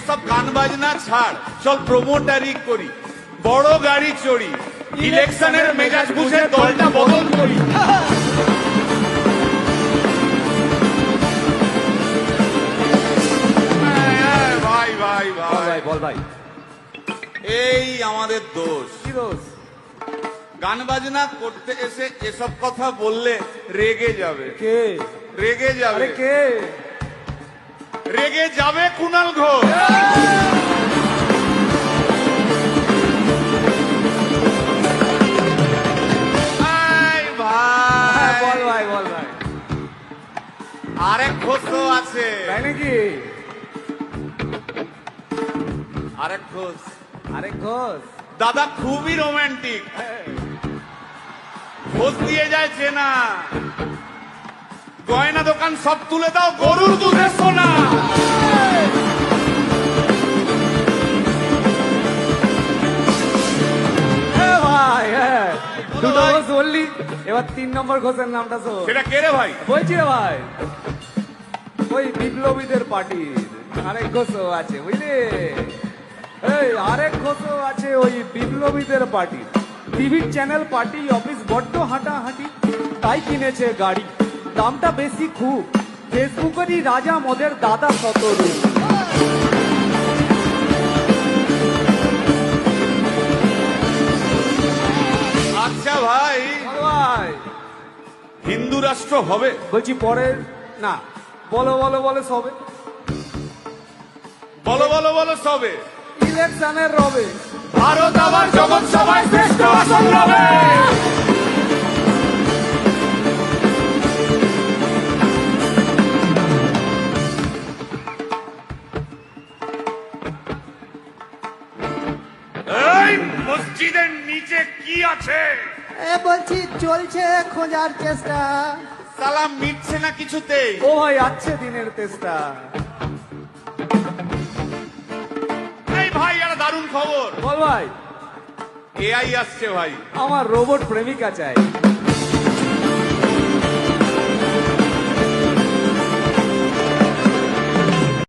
এসব গান বাজনা ছাড়, চল প্রমোটারি করি, বড় গাড়ি চড়ি, ইলেকশনের মেজাজ বুঝে দলটা বদল করি। ভাই ভাই ভাই বল ভাই, এই আমাদের দোষ। কি দোষ? গান বাজনা করতে এসে এসব কথা বললে রেগে যাবে। কে রেগে যাবে? আরে কে রেগে যাবে কুণাল ঘোষ। বল ভাই, বল ভাই। আরেক ঘোষ তো আছে। তাই নাকি? আরেক ঘোষ, আরেক ঘোষ দাদা খুবই রোমান্টিক, ঘোষ দিয়ে যায় চেনা, গয়না দোকান সব তুলে দাও, গরুর দুধের সোনা। ভাই, হ্যাঁ দুটো ঘোষ বললি, এবার 3 নম্বর ঘোষের নামটা শোন। সেটা কে রে ভাই? বলছি রে ভাই, ওই বিপ্লবীদের পার্টির আরেক ঘোষও আছে, বুঝলি? এই আরেক ঘোষও আছে ওই বিপ্লবীদের পার্টি। টিভির চ্যানেল, পার্টি অফিস বড্ড হাঁটাহাঁটি, তাই কিনেছে গাড়ি, দামটা বেশি খুব, ফেসবুকেরই রাজা মদের দাদা শতরূপ। আচ্ছা ভাই, ভাই হিন্দু রাষ্ট্র হবে? বলছি পরে না, বলো বলো বলো সবে, বলো বলো বলো সবে। ইলেকশনের রবে ভারত আবার জগৎ সভায় শ্রেষ্ঠ আসন রবে। এই মসজিদের নিচে কি আছে? বলছি চলছে খোঁজার চেষ্টা। সালাম মিটছে না কিছুতেই। ও ভাই, আছে দিনের তেষ্টা। এই ভাই, একটা দারুণ খবর, বল ভাই। এআই আসছে ভাই। আমার রোবট প্রেমিকা চাই।